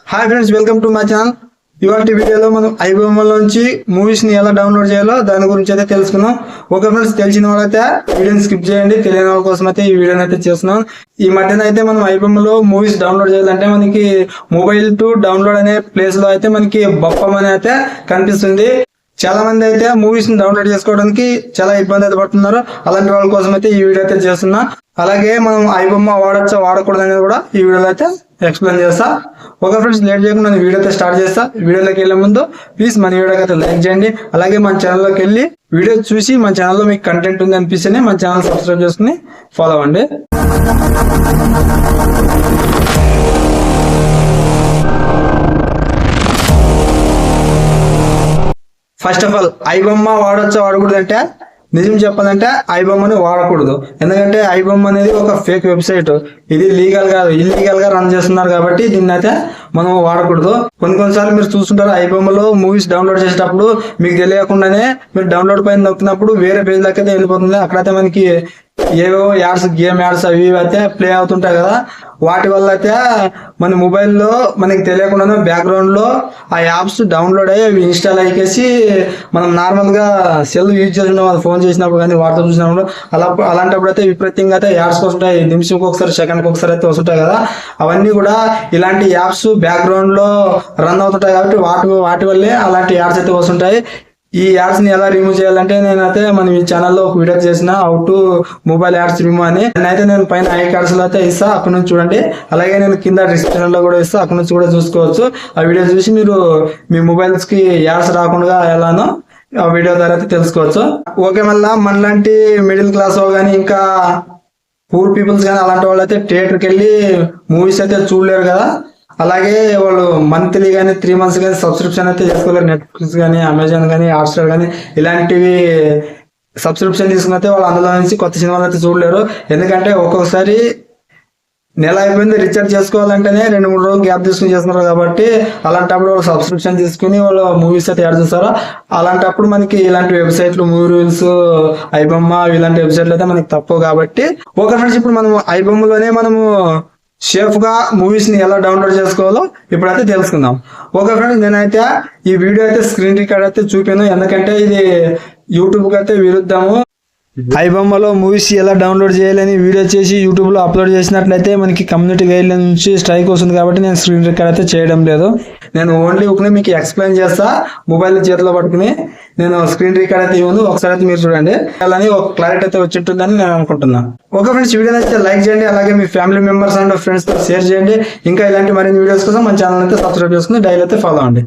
Hi friends, welcome to my channel. ఇవాళ వీడియోలో మనం ఐబొమ్మలోంచి మూవీస్ ని ఎలా డౌన్లోడ్ చేయాలో దాని గురించి అయితే తెలుసుకున్నాం. ఓకే ఫ్రెండ్స్, తెలిసిన వాళ్ళైతే వీడియోని స్కిప్ చేయండి. తెలియని వాళ్ళ కోసం అయితే ఈ వీడియోని అయితే చేస్తున్నాం. ఈ మధ్యన అయితే మనం ఐబొమ్మలో మూవీస్ డౌన్లోడ్ చేయాలంటే మనకి మొబైల్ టు డౌన్లోడ్ అనే ప్లేస్ లో అయితే మనకి బొప్పం అని అయితే కనిపిస్తుంది. చాలా మంది అయితే మూవీస్ ని డౌన్లోడ్ చేసుకోవడానికి చాలా ఇబ్బంది అయితే పడుతున్నారు. అలాంటి వాళ్ళ కోసం అయితే ఈ వీడియో అయితే చేస్తున్నా. అలాగే మనం ఐబొమ్మ వాడచ్చా వాడకూడదు అనేది కూడా ఈ వీడియోలో అయితే ఎక్స్ప్లెయిన్ చేస్తా. ఓకే ఫ్రెండ్స్, లేట్ చేయకుండా నేను వీడియో అయితే స్టార్ట్ చేస్తా. వీడియోలోకి వెళ్ళే ముందు ప్లీజ్ మన వీడియోకి అయితే లైక్ చేయండి. అలాగే మన ఛానల్లోకి వెళ్ళి వీడియో చూసి మన ఛానల్లో మీకు కంటెంట్ ఉంది అనిపిస్తేనే మన ఛానల్ సబ్స్క్రైబ్ చేసుకుని ఫాలో అవ్వండి. ఫస్ట్ ఆఫ్ ఆల్ ఐబొమ్మ వాడచ్చా వాడకూడదు అంటే నిజం చెప్పాలంటే ఐబొమ్మని వాడకూడదు. ఎందుకంటే ఐబొమ్మ అనేది ఒక ఫేక్ వెబ్సైట్. ఇది లీగల్ కాదు, ఇల్లీగల్ గా రన్ చేస్తున్నారు కాబట్టి దీన్ని అయితే మనం వాడకూడదు. కొన్నిసార్లు మీరు చూస్తుంటారు ఐబొమ్మలో మూవీస్ డౌన్లోడ్ చేసేటప్పుడు మీకు తెలియకుండానే మీరు డౌన్లోడ్ పైన నొక్కినప్పుడు వేరే పేజ్ లెక్క అయితే వెళ్ళిపోతుంది. అక్కడైతే మనకి ఏవో యాడ్స్, గేమ్ యాడ్స్ అవి అయితే ప్లే అవుతుంటాయి కదా. వాటి వల్ల అయితే మన మొబైల్లో మనకి తెలియకుండానే బ్యాక్గ్రౌండ్ లో ఆ యాప్స్ డౌన్లోడ్ అయ్యి అవి ఇన్స్టాల్ అయ్యేసి మనం నార్మల్ గా సెల్ యూజ్ చేసిన ఫోన్ చేసినప్పుడు కానీ వాట్సాప్ చూసినప్పుడు అలాంటప్పుడు అయితే విపరీతంగా అయితే యాడ్స్ వస్తుంటాయి. నిమిషంకి ఒకసారి, సెకండ్కి ఒకసారి అయితే వస్తుంటాయి కదా. అవన్నీ కూడా ఇలాంటి యాప్స్ బ్యాక్గ్రౌండ్ లో రన్ అవుతుంటాయి కాబట్టి వాటి వల్లే అలాంటి యాడ్స్ అయితే వస్తుంటాయి. ఈ యాడ్స్ ని ఎలా రిమూవ్ చేయాలంటే నేనైతే మనం ఈ ఛానల్లో ఒక వీడియో చేసిన how to mobile ads remove అని. అయితే నేను పైన ఐ కార్డ్స్ లో అయితే ఇస్తా, అక్కడ నుంచి చూడండి. అలాగే నేను కింద డిస్క్రిప్షన్ లో కూడా ఇస్తా, అక్కడ నుంచి కూడా చూసుకోవచ్చు. ఆ వీడియో చూసి మీరు మీ మొబైల్స్ కి యాడ్స్ రాకుండా ఎలానో ఆ వీడియో ద్వారా అయితే తెలుసుకోవచ్చు. ఓకే, మళ్ళీ మనలాంటి మిడిల్ క్లాస్ కానీ ఇంకా పూర్ పీపుల్స్ కానీ అలాంటి వాళ్ళు అయితే థియేటర్కి వెళ్ళి మూవీస్ అయితే చూడలేరు కదా. అలాగే వాళ్ళు మంత్లీ కానీ 3 months కానీ సబ్స్క్రిప్షన్ అయితే చేసుకోలేరు. నెట్ఫ్లిక్స్ కానీ, అమెజాన్ కానీ, హాట్స్టార్ కానీ ఇలాంటివి సబ్స్క్రిప్షన్ తీసుకుని అయితే వాళ్ళు అందులో నుంచి కొత్త సినిమాలు అయితే చూడలేరు. ఎందుకంటే ఒక్కొక్కసారి నెల అయిపోయింది రీఛార్జ్ చేసుకోవాలంటేనే 2-3 రోజులు గ్యాప్ తీసుకుని చేస్తున్నారు కాబట్టి అలాంటప్పుడు వాళ్ళు సబ్స్క్రిప్షన్ తీసుకుని వాళ్ళు మూవీస్ అయితే యాడ్ చేస్తారు. అలాంటప్పుడు మనకి ఇలాంటి వెబ్సైట్లు, మూవీ రూల్స్, ఐబొమ్మ ఇలాంటి వెబ్సైట్లు అయితే మనకి తప్పవు కాబట్టి. ఓకే ఫ్రెండ్స్, ఇప్పుడు మనం ఐబొమ్మలోనే మనము సేఫ్ గా మూవీస్ ని ఎలా డౌన్లోడ్ చేసుకోవాలో ఇప్పుడైతే తెలుసుకుందాం. ఓకే ఫ్రెండ్స్, నేనైతే ఈ వీడియో అయితే స్క్రీన్ రికార్డ్ అయితే చూపాను. ఎందుకంటే ఇది యూట్యూబ్ కి అయితే విరుద్ధము. ఐబొమ్మలో మూవీస్ ఎలా డౌన్లోడ్ చేయాలని వీడియో చేసి యూట్యూబ్ లో అప్లోడ్ చేసినట్లయితే మనకి కమ్యూనిటీ గైడ్ లైన్ నుంచి స్ట్రైక్ వస్తుంది కాబట్టి నేను స్క్రీన్ రికార్డ్ అయితే చేయడం లేదు. నేను ఓన్లీ ఒకనే మీకు ఎక్స్ప్లెయిన్ చేస్తా. మొబైల్ చేతిలో పట్టుకుని నేను స్క్రీన్ రికార్డ్ అయితే ఇవ్వను. ఒకసారి అయితే మీరు చూడండి, అలానే ఒక క్లారిటీ అయితే వచ్చి ఉంటుందని నేను అనుకుంటున్నాను. ఓకే ఫ్రెండ్స్, వీడియో అయితే లైక్ చేయండి. అలాగే మీ ఫ్యామిలీ మెంబర్స్ అండ్ ఫ్రెండ్స్ తో షేర్ చేయండి. ఇంకా ఇలాంటి మరిన్ని వీడియోస్ కోసం మన ఛానల్ అయితే సబ్స్క్రైబ్ చేసుకుని డైలీ అయితే ఫాలో అవ్వండి.